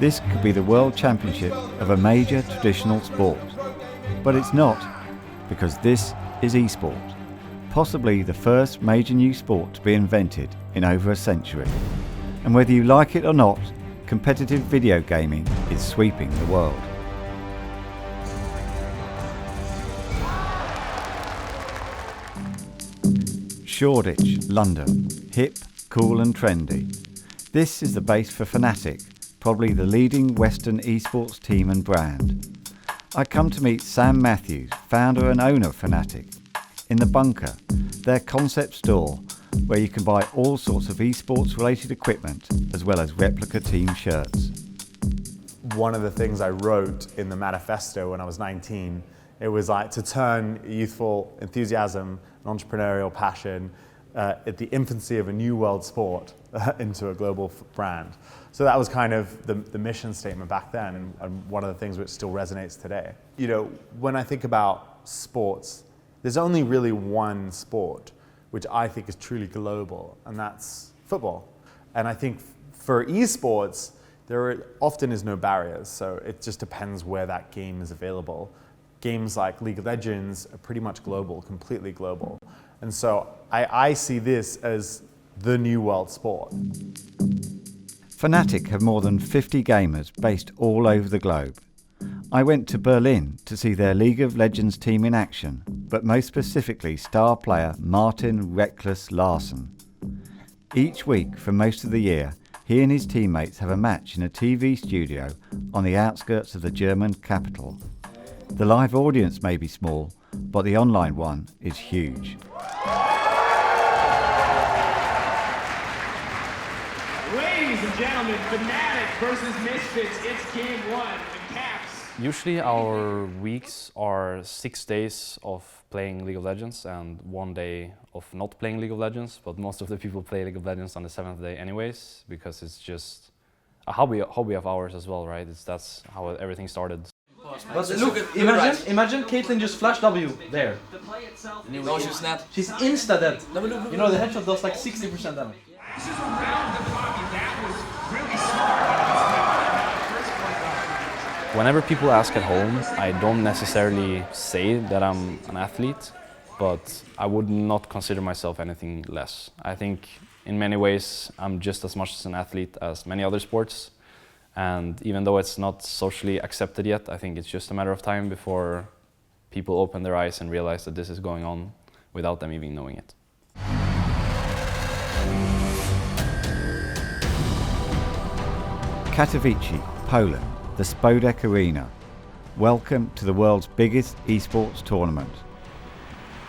This could be the World Championship of a major traditional sport. But it's not, because this is eSport, possibly the first major new sport to be invented in over a century. And whether you like it or not, competitive video gaming is sweeping the world. Shoreditch, London. Hip, cool and trendy. This is the base for Fnatic, probably the leading Western esports team and brand. I come to meet Sam Matthews, founder and owner of Fnatic, in The Bunker, their concept store, where you can buy all sorts of esports related equipment, as well as replica team shirts. One of the things I wrote in the manifesto when I was 19, it was like to turn youthful enthusiasm and entrepreneurial passion at the infancy of a new world sport into a global brand. So that was kind of the mission statement back then, and one of the things which still resonates today. You know, when I think about sports, there's only really one sport which I think is truly global, and that's football. And I think for esports, there often is no barriers, so it just depends where that game is available. Games like League of Legends are pretty much global, completely global. And so I see this as the new world sport. Fnatic have more than 50 gamers based all over the globe. I went to Berlin to see their League of Legends team in action, but most specifically star player Martin "Reckless" Larsson. Each week for most of the year, he and his teammates have a match in a TV studio on the outskirts of the German capital. The live audience may be small, but the online one is huge. Ladies and gentlemen, Fnatic versus Misfits, it's game one, the Caps. Usually our weeks are 6 days of playing League of Legends and 1 day of not playing League of Legends, but most of the people play League of Legends on the 7th day anyways, because it's just a hobby of ours as well, right? That's how everything started. But look, imagine Caitlyn just flash W there. No, she's not. She's insta dead. You know, the headshot does like 60% damage. This is around the clock, and that was really smart. Whenever people ask at home, I don't necessarily say that I'm an athlete, but I would not consider myself anything less. I think in many ways I'm just as much as an athlete as many other sports. And even though it's not socially accepted yet, I think it's just a matter of time before people open their eyes and realize that this is going on without them even knowing it. Katowice, Poland, the Spodek Arena. Welcome to the world's biggest esports tournament.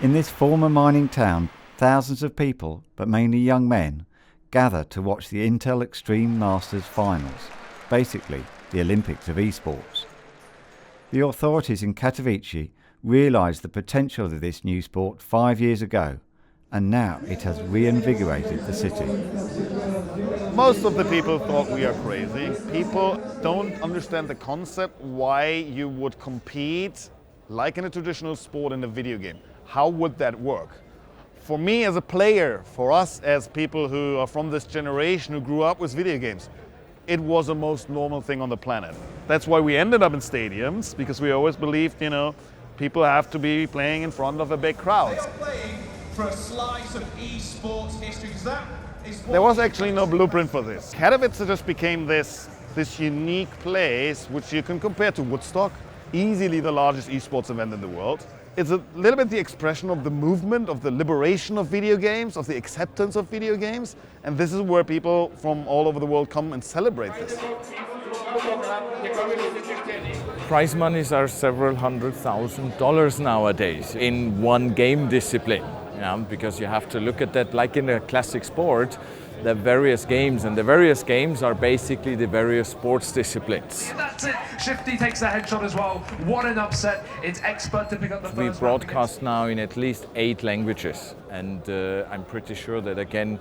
In this former mining town, thousands of people, but mainly young men, gather to watch the Intel Extreme Masters Finals. Basically, the Olympics of esports. The authorities in Katowice realised the potential of this new sport 5 years ago, and now it has reinvigorated the city. Most of the people thought we are crazy. People don't understand the concept why you would compete like in a traditional sport in a video game. How would that work? For me as a player, for us as people who are from this generation who grew up with video games, it was the most normal thing on the planet. That's why we ended up in stadiums, because we always believed, you know, people have to be playing in front of a big crowd. They are playing for a slice of esports history, because that is what There was actually no blueprint for this. Katowice just became this unique place which you can compare to Woodstock, easily the largest esports event in the world. It's a little bit the expression of the movement, of the liberation of video games, of the acceptance of video games, and this is where people from all over the world come and celebrate this. Prize monies are several $100,000 nowadays in one game discipline, because you have to look at that like in a classic sport. The various games, and the various games are basically the various sports disciplines. That's it. Shifty takes the headshot as well. What an upset. It's expert to pick up the first. We broadcast now in at least 8 languages, and I'm pretty sure that again,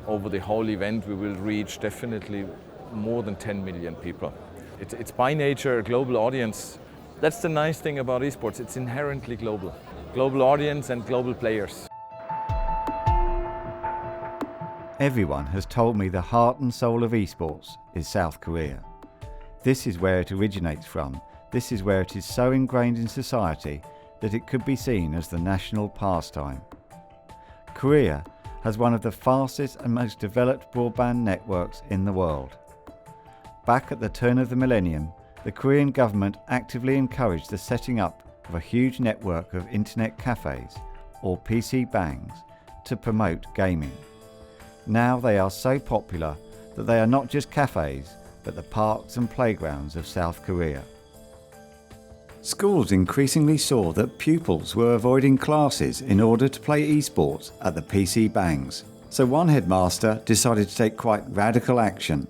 over the whole event, we will reach definitely more than 10 million people. It's by nature a global audience. That's the nice thing about esports. It's inherently global. Global audience and global players. Everyone has told me the heart and soul of esports is South Korea. This is where it originates from. This is where it is so ingrained in society that it could be seen as the national pastime. Korea has one of the fastest and most developed broadband networks in the world. Back at the turn of the millennium, the Korean government actively encouraged the setting up of a huge network of internet cafes, or PC bangs, to promote gaming. Now they are so popular that they are not just cafes, but the parks and playgrounds of South Korea. Schools increasingly saw that pupils were avoiding classes in order to play eSports at the PC bangs. So one headmaster decided to take quite radical action.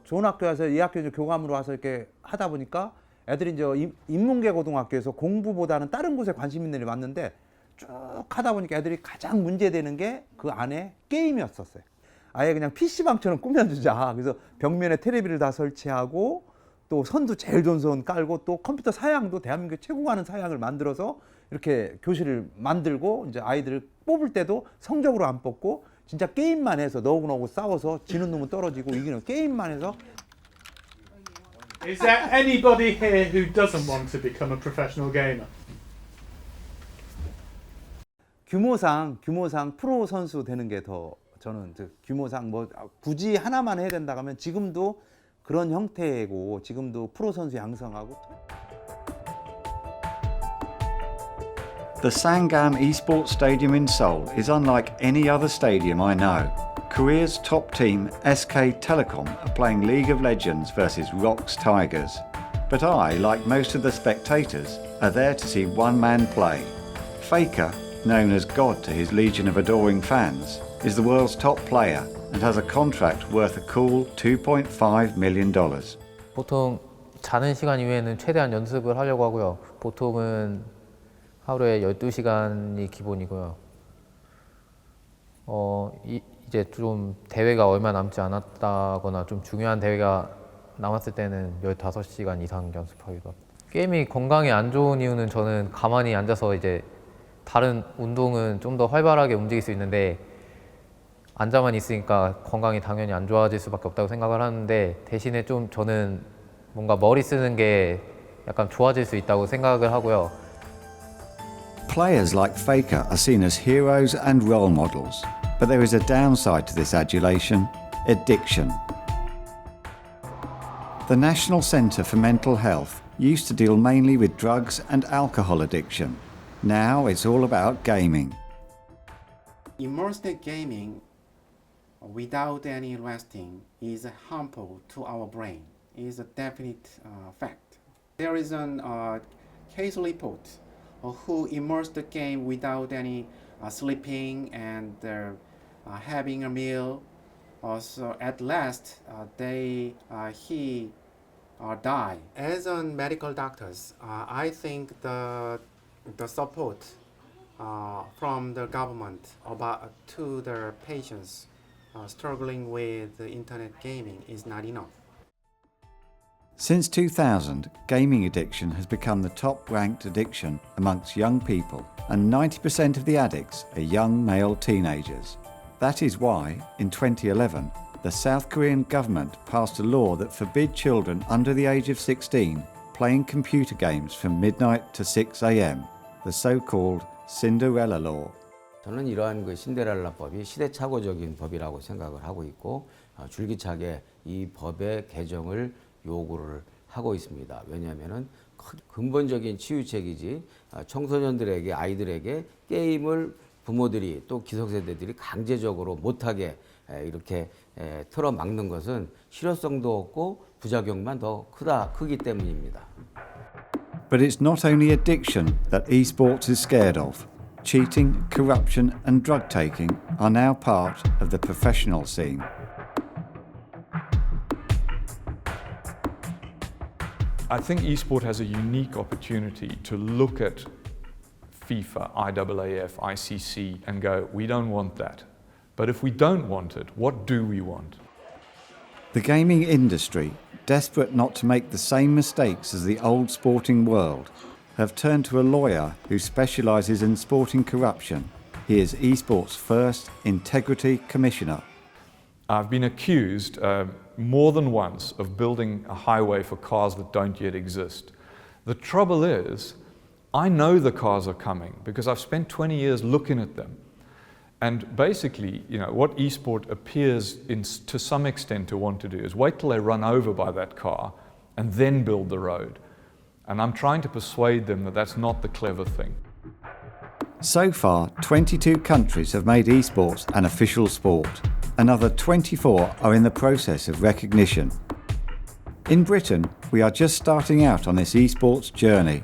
좋은 학교에서 이 학교 이제 교감으로 와서 이렇게 하다 보니까 애들이 이제 인문계 고등학교에서 공부보다는 다른 곳에 관심 있는 애들이 왔는데 쭉 하다 보니까 애들이 가장 문제되는 게 그 안에 게임이었었어요. 아예 그냥 PC방처럼 꾸며주자. 그래서 벽면에 테레비를 다 설치하고 또 선도 제일 좋은 선 깔고 또 컴퓨터 사양도 대한민국 최고가 하는 사양을 만들어서 이렇게 교실을 만들고 이제 아이들을 뽑을 때도 성적으로 안 뽑고 진짜 게임만 해서 너하고 싸워서 지는 놈은 떨어지고 이기는 게임만 해서. Is there anybody here who doesn't want to become a professional gamer? 규모상 프로 선수 되는 게 더 저는 규모상 뭐 굳이 하나만 해야 된다 하면 지금도 그런 형태고 지금도 프로 선수 양성하고. The Sangam eSports Stadium in Seoul is unlike any other stadium I know. Korea's top team, SK Telecom, are playing League of Legends versus ROX Tigers. But I, like most of the spectators, are there to see one man play. Faker, known as God to his legion of adoring fans, is the world's top player and has a contract worth a cool $2.5 million. 보통 자는 시간 이외에는 최대한 연습을 하려고 하고요. 보통은 하루에 12시간이 기본이고요. 이제 좀 대회가 얼마 남지 않았다거나 좀 중요한 대회가 남았을 때는 15시간 이상 연습하기도 합니다. 게임이 건강에 안 좋은 이유는 저는 가만히 앉아서 이제 다른 운동은 좀 더 활발하게 움직일 수 있는데 앉아만 있으니까 건강이 당연히 안 좋아질 수밖에 없다고 생각을 하는데 대신에 좀 저는 뭔가 머리 쓰는 게 약간 좋아질 수 있다고 생각을 하고요. Players like Faker are seen as heroes and role models, but there is a downside to this adulation: addiction. The National Centre for Mental Health used to deal mainly with drugs and alcohol addiction. Now it's all about gaming. Immersive gaming without any resting is harmful to our brain. It is a definite fact. There is a case report who immersed the game without any sleeping and having a meal. So at last, he died. As a medical doctors, I think the support from the government to the patients struggling with the internet gaming is not enough. Since 2000, gaming addiction has become the top-ranked addiction amongst young people, and 90% of the addicts are young male teenagers. That is why, in 2011, the South Korean government passed a law that forbid children under the age of 16 playing computer games from midnight to 6 a.m., the so-called Cinderella Law. 저는 이러한 그 신데렐라법이 시대착오적인 법이라고 생각을 하고 있고 줄기차게 이 법의 개정을 요구를 하고 있습니다. 왜냐하면은 근본적인 치유책이지 청소년들에게 아이들에게 게임을 부모들이 또 기성세대들이 강제적으로 못하게 이렇게 틀어막는 것은 실효성도 없고 부작용만 더 크기 때문입니다. But it's not only addiction that eSports is scared of. Cheating, corruption and drug taking are now part of the professional scene. I think eSport has a unique opportunity to look at FIFA, IAAF, ICC and go, we don't want that. But if we don't want it, what do we want? The gaming industry, desperate not to make the same mistakes as the old sporting world, have turned to a lawyer who specialises in sporting corruption. He is eSports' first Integrity Commissioner. I've been accused more than once of building a highway for cars that don't yet exist. The trouble is, I know the cars are coming because I've spent 20 years looking at them. And basically, what eSport appears to some extent to want to do is wait till they run over by that car and then build the road. And I'm trying to persuade them that that's not the clever thing. So far, 22 countries have made eSports an official sport. Another 24 are in the process of recognition. In Britain, we are just starting out on this eSports journey.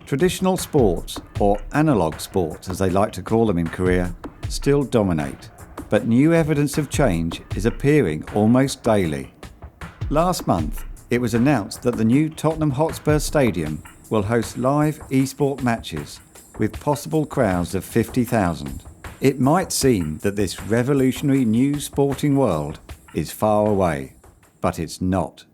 Traditional sports, or analogue sports as they like to call them in Korea, still dominate, but new evidence of change is appearing almost daily. Last month, it was announced that the new Tottenham Hotspur Stadium will host live eSport matches with possible crowds of 50,000. It might seem that this revolutionary new sporting world is far away, but it's not.